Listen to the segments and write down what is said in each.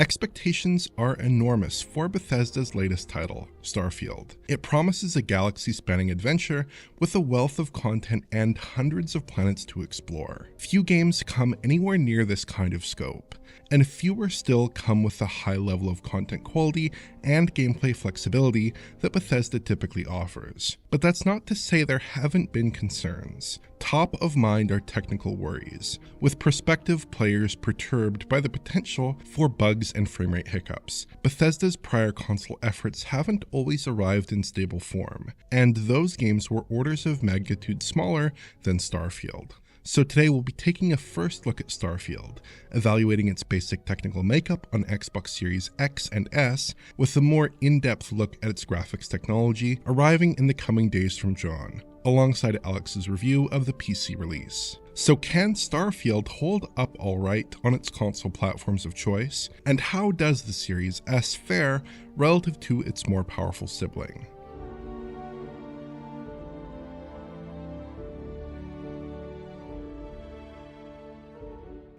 Expectations are enormous for Bethesda's latest title, Starfield. It promises a galaxy-spanning adventure with a wealth of content and hundreds of planets to explore. Few games come anywhere near this kind of scope, and fewer still come with the high level of content quality and gameplay flexibility that Bethesda typically offers. But that's not to say there haven't been concerns. Top of mind are technical worries, with prospective players perturbed by the potential for bugs and framerate hiccups. Bethesda's prior console efforts haven't always arrived in stable form, and those games were orders of magnitude smaller than Starfield. So today we'll be taking a first look at Starfield, evaluating its basic technical makeup on Xbox Series X and S, with a more in-depth look at its graphics technology arriving in the coming days from John, alongside Alex's review of the PC release. So can Starfield hold up alright on its console platforms of choice? And how does the Series S fare relative to its more powerful sibling?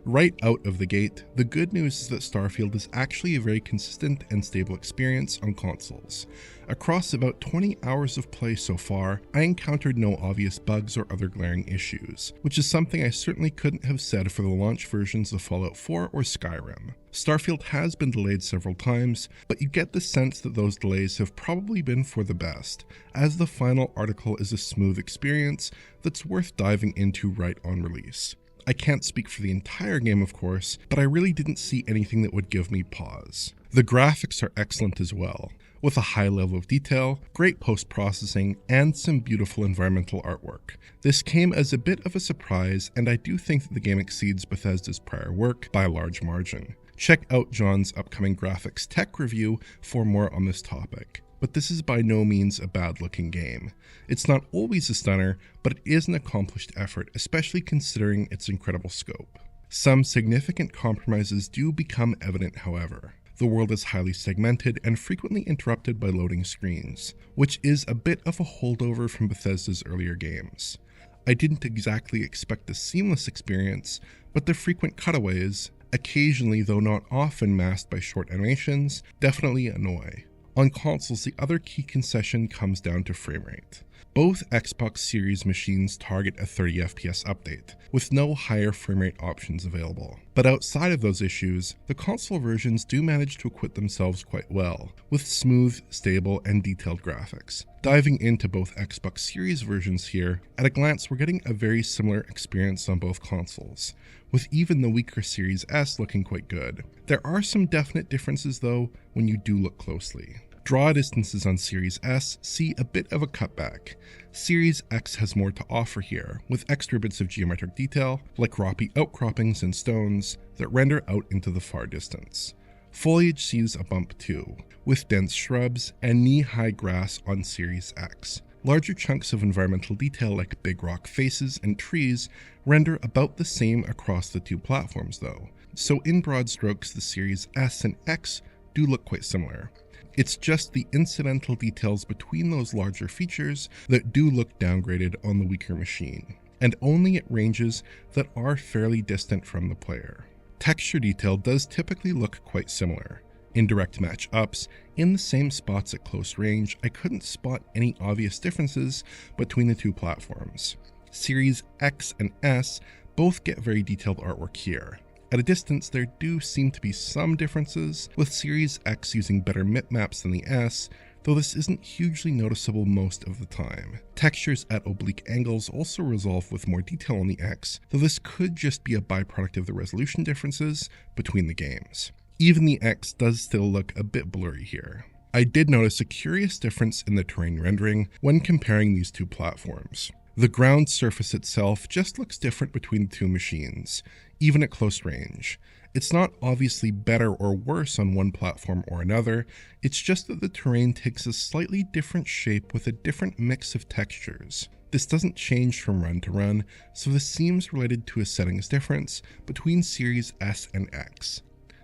Right out of the gate, the good news is that Starfield is actually a very consistent and stable experience on consoles. Across about 20 hours of play so far, I encountered no obvious bugs or other glaring issues, which is something I certainly couldn't have said for the launch versions of Fallout 4 or Skyrim. Starfield has been delayed several times, but you get the sense that those delays have probably been for the best, as the final article is a smooth experience that's worth diving into right on release. I can't speak for the entire game, of course, but I really didn't see anything that would give me pause. The graphics are excellent as well, with a high level of detail, great post-processing, and some beautiful environmental artwork. This came as a bit of a surprise, and I do think that the game exceeds Bethesda's prior work by a large margin. Check out John's upcoming graphics tech review for more on this topic. But this is by no means a bad-looking game. It's not always a stunner, but it is an accomplished effort, especially considering its incredible scope. Some significant compromises do become evident, however. The world is highly segmented and frequently interrupted by loading screens, which is a bit of a holdover from Bethesda's earlier games. I didn't exactly expect a seamless experience, but the frequent cutaways, occasionally though not often masked by short animations, definitely annoy. On consoles, the other key concession comes down to framerate. Both Xbox Series machines target a 30 FPS update, with no higher framerate options available. But outside of those issues, the console versions do manage to acquit themselves quite well, with smooth, stable, and detailed graphics. Diving into both Xbox Series versions here, at a glance we're getting a very similar experience on both consoles, with even the weaker Series S looking quite good. There are some definite differences though when you do look closely. Draw distances on Series S see a bit of a cutback. Series X has more to offer here, with extra bits of geometric detail, like rocky outcroppings and stones, that render out into the far distance. Foliage sees a bump too, with dense shrubs and knee-high grass on Series X. Larger chunks of environmental detail like big rock faces and trees render about the same across the two platforms though, so in broad strokes the Series S and X do look quite similar. It's just the incidental details between those larger features that do look downgraded on the weaker machine, and only at ranges that are fairly distant from the player. Texture detail does typically look quite similar. In direct match-ups, in the same spots at close range, I couldn't spot any obvious differences between the two platforms. Series X and S both get very detailed artwork here. At a distance, there do seem to be some differences, with Series X using better bitmaps than the S, though this isn't hugely noticeable most of the time. Textures at oblique angles also resolve with more detail on the X, though this could just be a byproduct of the resolution differences between the games. Even the X does still look a bit blurry here. I did notice a curious difference in the terrain rendering when comparing these two platforms. The ground surface itself just looks different between the two machines, even at close range. It's not obviously better or worse on one platform or another, it's just that the terrain takes a slightly different shape with a different mix of textures. This doesn't change from run to run, so this seems related to a settings difference between Series S and X.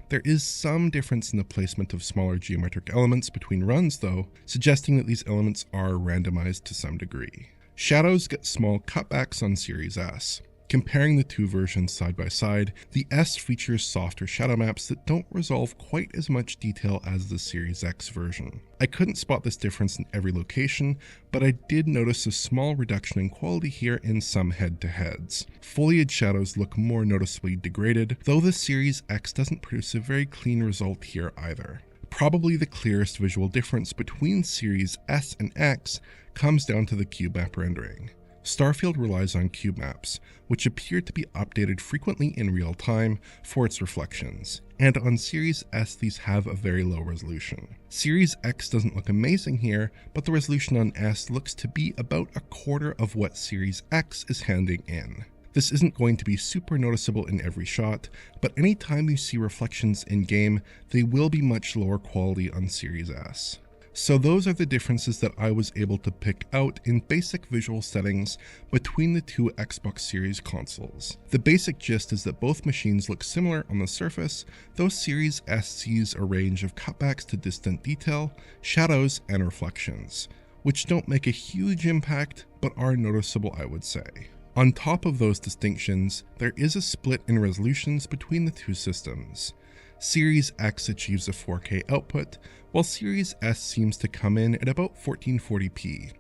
There is some difference in the placement of smaller geometric elements between runs though, suggesting that these elements are randomized to some degree. Shadows get small cutbacks on Series S. Comparing the two versions side by side, the S features softer shadow maps that don't resolve quite as much detail as the Series X version. I couldn't spot this difference in every location, but I did notice a small reduction in quality here in some head-to-heads. Foliage shadows look more noticeably degraded, though the Series X doesn't produce a very clean result here either. Probably the clearest visual difference between Series S and X comes down to the cube map rendering. Starfield relies on cube maps, which appear to be updated frequently in real time for its reflections, and on Series S these have a very low resolution. Series X doesn't look amazing here, but the resolution on S looks to be about a quarter of what Series X is handing in. This isn't going to be super noticeable in every shot, but anytime you see reflections in-game, they will be much lower quality on Series S. So those are the differences that I was able to pick out in basic visual settings between the two Xbox Series consoles. The basic gist is that both machines look similar on the surface, though Series S sees a range of cutbacks to distant detail, shadows, and reflections, which don't make a huge impact, but are noticeable, I would say. On top of those distinctions, there is a split in resolutions between the two systems. Series X achieves a 4K output, while Series S seems to come in at about 1440p,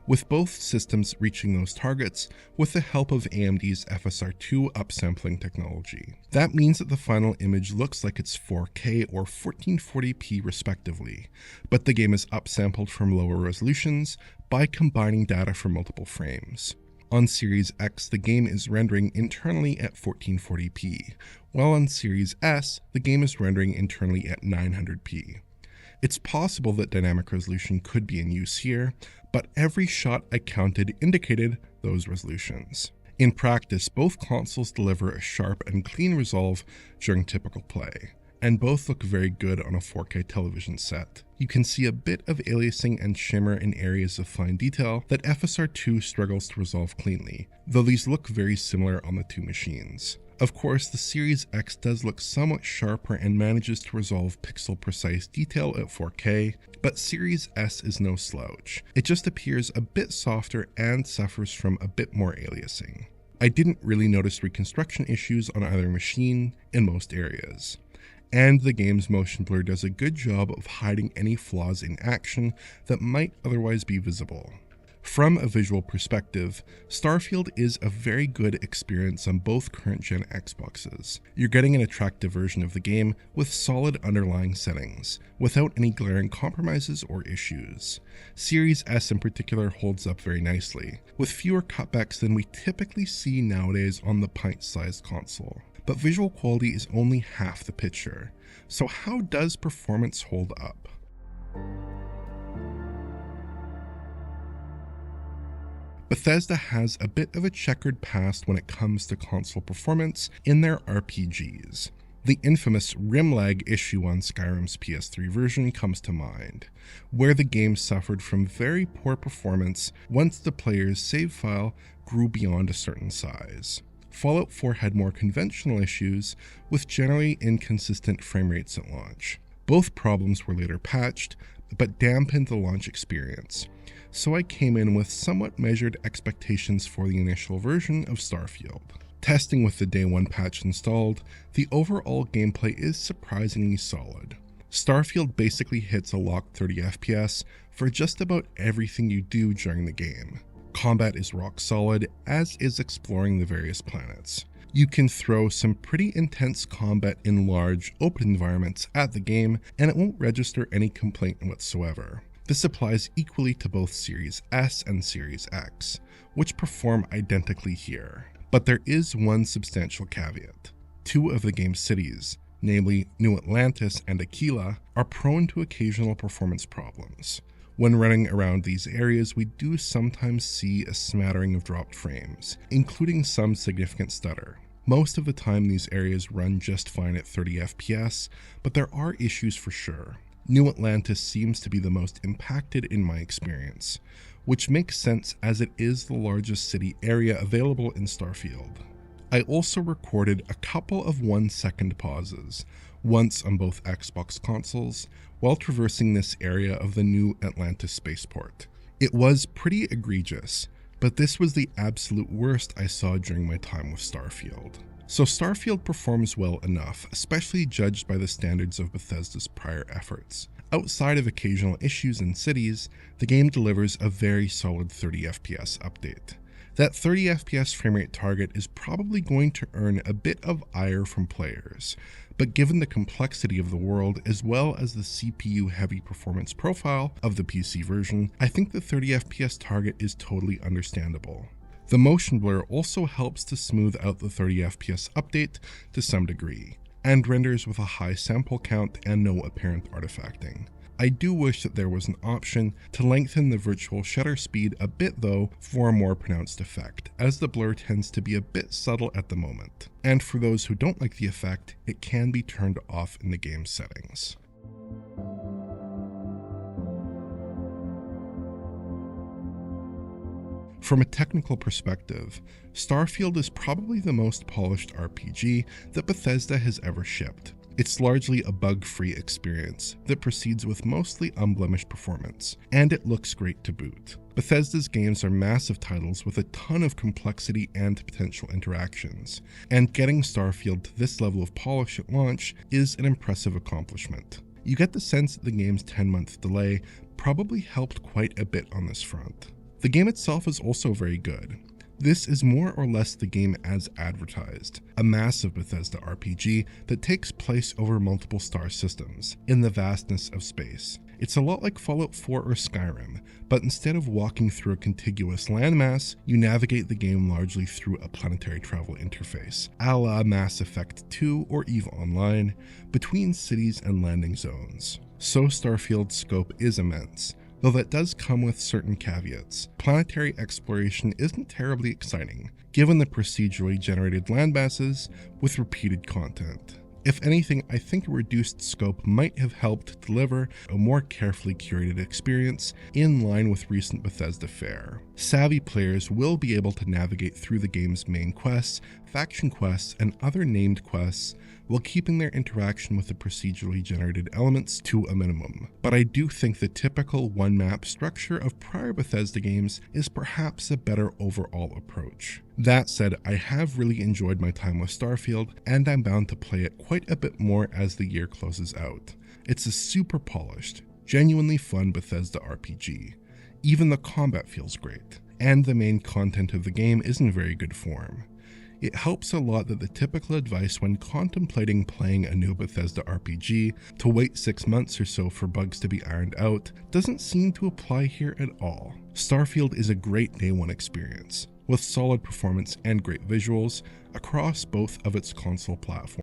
with both systems reaching those targets with the help of AMD's FSR2 upsampling technology. That means that the final image looks like it's 4K or 1440p respectively, but the game is upsampled from lower resolutions by combining data from multiple frames. On Series X, the game is rendering internally at 1440p, while on Series S, the game is rendering internally at 900p. It's possible that dynamic resolution could be in use here, but every shot I counted indicated those resolutions. In practice, both consoles deliver a sharp and clean resolve during typical play, and both look very good on a 4K television set. You can see a bit of aliasing and shimmer in areas of fine detail that FSR2 struggles to resolve cleanly, though these look very similar on the two machines. Of course, the Series X does look somewhat sharper and manages to resolve pixel-precise detail at 4K, but Series S is no slouch. It just appears a bit softer and suffers from a bit more aliasing. I didn't really notice reconstruction issues on either machine in most areas, and the game's motion blur does a good job of hiding any flaws in action that might otherwise be visible. From a visual perspective, Starfield is a very good experience on both current-gen Xboxes. You're getting an attractive version of the game with solid underlying settings, without any glaring compromises or issues. Series S in particular holds up very nicely, with fewer cutbacks than we typically see nowadays on the pint-sized console. But visual quality is only half the picture, so how does performance hold up? Bethesda has a bit of a checkered past when it comes to console performance in their RPGs. The infamous rim lag issue on Skyrim's PS3 version comes to mind, where the game suffered from very poor performance once the player's save file grew beyond a certain size. Fallout 4 had more conventional issues, with generally inconsistent frame rates at launch. Both problems were later patched, but dampened the launch experience, so I came in with somewhat measured expectations for the initial version of Starfield. Testing with the day 1 patch installed, the overall gameplay is surprisingly solid. Starfield basically hits a locked 30 FPS for just about everything you do during the game. Combat is rock solid, as is exploring the various planets. You can throw some pretty intense combat in large, open environments at the game, and it won't register any complaint whatsoever. This applies equally to both Series S and Series X, which perform identically here. But there is one substantial caveat. Two of the game's cities, namely New Atlantis and Aquila, are prone to occasional performance problems. When running around these areas, we do sometimes see a smattering of dropped frames, including some significant stutter. Most of the time these areas run just fine at 30 FPS, but there are issues for sure. New Atlantis seems to be the most impacted in my experience, which makes sense as it is the largest city area available in Starfield. I also recorded a couple of 1-second pauses, once on both Xbox consoles, while traversing this area of the New Atlantis spaceport. It was pretty egregious, but this was the absolute worst I saw during my time with Starfield. So Starfield performs well enough, especially judged by the standards of Bethesda's prior efforts. Outside of occasional issues in cities, the game delivers a very solid 30 FPS update. That 30 FPS framerate target is probably going to earn a bit of ire from players, but given the complexity of the world as well as the CPU-heavy performance profile of the PC version, I think the 30 FPS target is totally understandable. The motion blur also helps to smooth out the 30 FPS update to some degree, and renders with a high sample count and no apparent artifacting. I do wish that there was an option to lengthen the virtual shutter speed a bit though for a more pronounced effect, as the blur tends to be a bit subtle at the moment. And for those who don't like the effect, it can be turned off in the game settings. From a technical perspective, Starfield is probably the most polished RPG that Bethesda has ever shipped. It's largely a bug-free experience that proceeds with mostly unblemished performance, and it looks great to boot. Bethesda's games are massive titles with a ton of complexity and potential interactions, and getting Starfield to this level of polish at launch is an impressive accomplishment. You get the sense that the game's 10-month delay probably helped quite a bit on this front. The game itself is also very good. This is more or less the game as advertised, a massive Bethesda RPG that takes place over multiple star systems, in the vastness of space. It's a lot like Fallout 4 or Skyrim, but instead of walking through a contiguous landmass, you navigate the game largely through a planetary travel interface, a la Mass Effect 2 or EVE Online, between cities and landing zones. So Starfield's scope is immense, though that does come with certain caveats. Planetary exploration isn't terribly exciting, given the procedurally generated landmasses with repeated content. If anything, I think a reduced scope might have helped deliver a more carefully curated experience in line with recent Bethesda fare. Savvy players will be able to navigate through the game's main quests, faction quests, and other named quests while keeping their interaction with the procedurally generated elements to a minimum. But I do think the typical one-map structure of prior Bethesda games is perhaps a better overall approach. That said, I have really enjoyed my time with Starfield, and I'm bound to play it quite a bit more as the year closes out. It's a super polished, genuinely fun Bethesda RPG. Even the combat feels great, and the main content of the game is in very good form. It helps a lot that the typical advice when contemplating playing a new Bethesda RPG to wait 6 months or so for bugs to be ironed out doesn't seem to apply here at all. Starfield is a great day one experience, with solid performance and great visuals across both of its console platforms.